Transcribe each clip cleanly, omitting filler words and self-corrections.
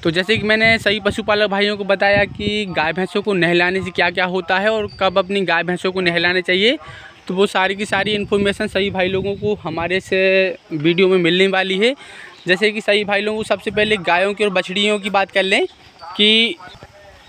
तो जैसे कि मैंने सभी पशुपालक भाइयों को बताया कि गाय भैंसों को नहलाने से क्या क्या होता है और कब अपनी गाय भैंसों को नहलाना चाहिए, तो वो सारी की सारी इन्फॉर्मेशन सभी भाई लोगों को हमारे से वीडियो में मिलने वाली है। जैसे कि सभी भाई लोगों को सबसे पहले गायों की और बछड़ियों की बात कर लें कि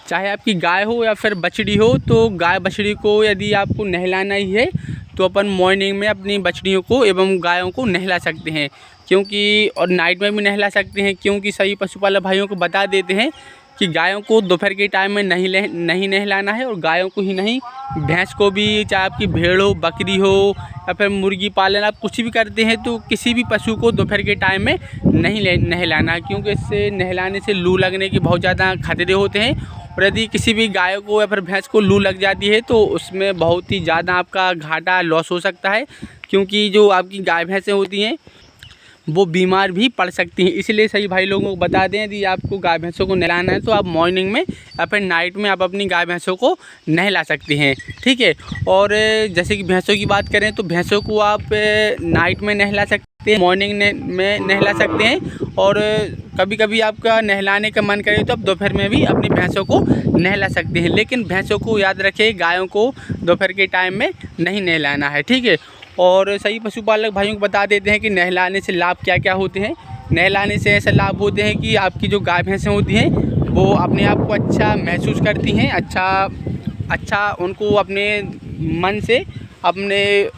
चाहे आपकी गाय हो या फिर बछड़ी हो, तो गाय बछड़ी को यदि आपको नहलाना ही है तो अपन मॉर्निंग में अपनी बछड़ियों को एवं गायों को नहला सकते हैं, क्योंकि और नाइट में भी नहला सकते हैं, क्योंकि सभी पशुपालक भाइयों को बता देते हैं कि गायों को दोपहर के टाइम में नहीं नहलाना है, और गायों को ही नहीं भैंस को भी, चाहे आपकी भेड़ हो, बकरी हो या फिर मुर्गी पालन आप कुछ भी करते हैं तो किसी भी पशु को दोपहर के टाइम में नहीं नहलाना है, क्योंकि इससे नहलाने से लू लगने के बहुत ज़्यादा खतरे होते हैं। और यदि किसी भी गाय को या फिर भैंस को लू लग जाती है तो उसमें बहुत ही ज़्यादा आपका घाटा लॉस हो सकता है, क्योंकि जो आपकी गाय भैंसें होती हैं वो बीमार भी पड़ सकती हैं। इसलिए सही भाई लोगों को बता दें, यदि आपको गाय भैंसों को नहलाना है तो आप मॉर्निंग में या फिर नाइट में आप अपनी गाय भैंसों को नहला सकते हैं, ठीक है। और जैसे कि भैंसों की बात करें तो भैंसों को आप नाइट में नहला सकते हैं, मॉर्निंग में नहला सकते हैं, और कभी कभी आपका नहलाने का मन करे तो आप दोपहर में भी अपनी भैंसों को नहला सकते हैं। लेकिन भैंसों को याद रखें, गायों को दोपहर के टाइम में नहीं नहलाना है, ठीक है। और सही पशुपालक भाइयों को बता देते हैं कि नहलाने से लाभ क्या क्या होते हैं। नहलाने से ऐसे लाभ होते हैं कि आपकी जो गाय भैंसें होती हैं वो अपने आप को अच्छा महसूस करती हैं, अच्छा उनको अपने मन से, अपने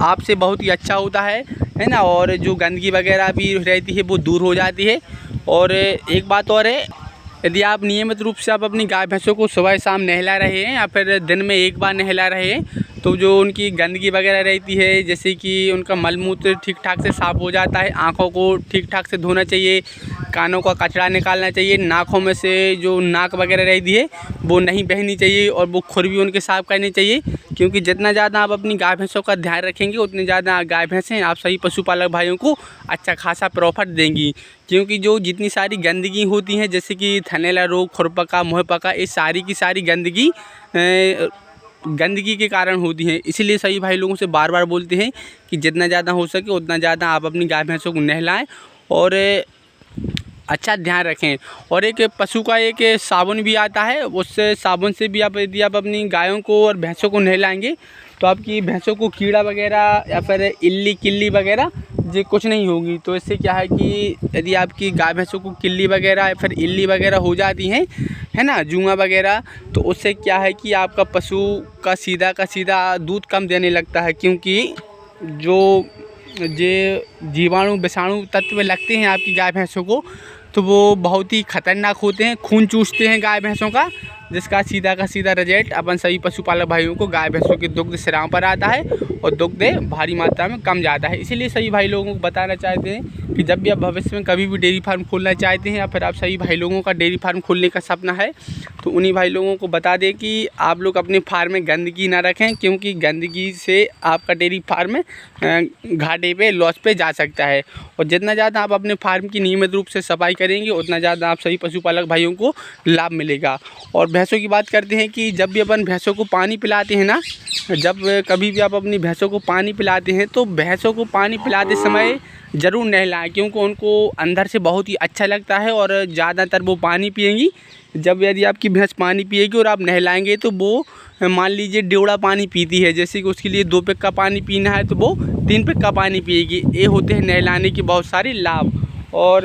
आप से बहुत ही अच्छा होता है ना। और जो गंदगी वगैरह भी रहती है वो दूर हो जाती है। और एक बात और है, यदि आप नियमित रूप से आप अपनी गाय भैंसों को सुबह शाम नहला रहे हैं या फिर दिन में एक बार नहला रहे हैं, तो जो उनकी गंदगी वगैरह रहती है, जैसे कि उनका मल मूत्र ठीक ठाक से साफ़ हो जाता है, आँखों को ठीक ठाक से धोना चाहिए, कानों का कचरा निकालना चाहिए, नाकों में से जो नाक वगैरह रहती है वो नहीं बहनी चाहिए, और वो खुर भी उनके साफ़ करनी चाहिए, क्योंकि जितना ज़्यादा आप अपनी गाय भैंसों का ध्यान रखेंगे उतनी ज़्यादा गाय भैंसें आप सही पशुपालक भाइयों को अच्छा खासा प्रॉफिट देंगी। क्योंकि जो जितनी सारी गंदगी होती हैं, जैसे कि थनैला रोग, खुरपका, मुहपका, ये सारी की सारी गंदगी के कारण होती हैं। इसीलिए सभी भाई लोगों से बार बार बोलते हैं कि जितना ज़्यादा हो सके उतना ज़्यादा आप अपनी गाय भैंसों को नहलाएं और अच्छा ध्यान रखें। और एक पशु का एक साबुन भी आता है, उस साबुन से भी आप, यदि आप अपनी गायों को और भैंसों को नहलाएंगे तो आपकी भैंसों को कीड़ा वगैरह या फिर इल्ली किल्ली वगैरह ये कुछ नहीं होगी। तो इससे क्या है कि यदि आपकी गाय भैंसों को किल्ली वगैरह या फिर इल्ली वगैरह हो जाती हैं, है ना, जुआ वगैरह, तो उससे क्या है कि आपका पशु का सीधा दूध कम देने लगता है, क्योंकि जो जीवाणु विषाणु तत्व लगते हैं आपकी गाय भैंसों को तो वो बहुत ही खतरनाक होते हैं, खून चूसते हैं गाय भैंसों का, जिसका सीधा रिजल्ट अपन सभी पशुपालक भाइयों को गाय भैंसों के दुग्ध सिराओं पर आता है और दुग्ध भारी मात्रा में कम जाता है। इसीलिए सभी भाई लोगों को बताना चाहते हैं कि जब भी आप भविष्य में कभी भी डेयरी फार्म खोलना चाहते हैं या फिर आप सभी भाई लोगों का डेयरी फार्म खोलने का सपना है, तो उन्हीं भाई लोगों को बता दें कि आप लोग अपने फार्म में गंदगी ना रखें, क्योंकि गंदगी से आपका डेयरी फार्म घाटे पे, लॉस पे जा सकता है। और जितना ज़्यादा आप अपने फार्म की नियमित रूप से सफाई करेंगे उतना ज़्यादा आप सभी पशुपालक भाइयों को लाभ मिलेगा। और भैंसों की बात करते हैं कि जब भी अपन भैंसों को पानी पिलाते हैं ना, जब कभी भी आप अपनी भैंसों को पानी पिलाते हैं तो भैंसों को पानी पिलाते समय ज़रूर नहलाएं, क्योंकि उनको अंदर से बहुत ही अच्छा लगता है और ज़्यादातर वो पानी पिएंगी। जब यदि आपकी भैंस पानी पिएगी और आप नहलाएंगे तो वो, मान लीजिए, डेवड़ा पानी पीती है, जैसे कि उसके लिए 2 पैक का पानी पीना है तो वो 3 पैक का पानी पिएगी। ये होते हैं नहलाने के बहुत सारे लाभ। और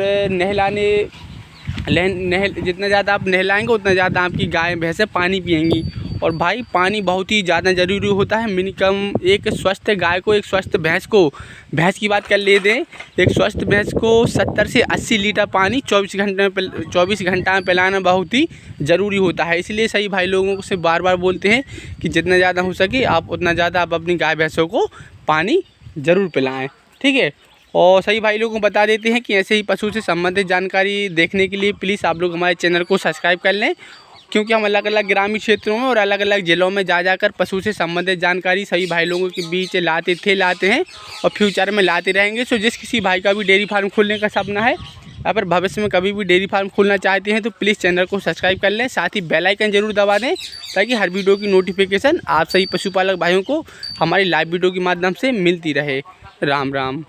जितना ज़्यादा आप नहलाएंगे उतना ज़्यादा आपकी गाय भैंसें पानी पिएंगी। और भाई पानी बहुत ही ज़्यादा ज़रूरी होता है। मिनिमम एक स्वस्थ गाय को, एक स्वस्थ भैंस की बात कर लेते हैं, एक स्वस्थ भैंस को 70 से 80 लीटर पानी 24 घंटा में पिलाना बहुत ही ज़रूरी होता है। इसलिए सही भाई लोगों से बार बार बोलते हैं कि जितना ज़्यादा हो सके आप उतना ज़्यादा आप अपनी गाय भैंसों को पानी ज़रूर पिलाएँ, ठीक है। और सही भाई लोगों को बता देते हैं कि ऐसे ही पशु से संबंधित जानकारी देखने के लिए प्लीज़ आप लोग हमारे चैनल को सब्सक्राइब कर लें, क्योंकि हम अलग अलग ग्रामीण क्षेत्रों में और अलग अलग ज़िलों में जाकर पशु से संबंधित जानकारी सही भाई लोगों के बीच लाते हैं और फ्यूचर में लाते रहेंगे। सो जिस किसी भाई का भी डेयरी फार्म खोलने का सपना है या फिर भविष्य में कभी भी डेयरी फार्म खोलना चाहते हैं तो प्लीज़ चैनल को सब्सक्राइब कर लें, साथ ही बेल आइकन जरूर दबा दें ताकि हर वीडियो की नोटिफिकेशन आप सही पशुपालक भाइयों को हमारी लाइव वीडियो के माध्यम से मिलती रहे। राम राम।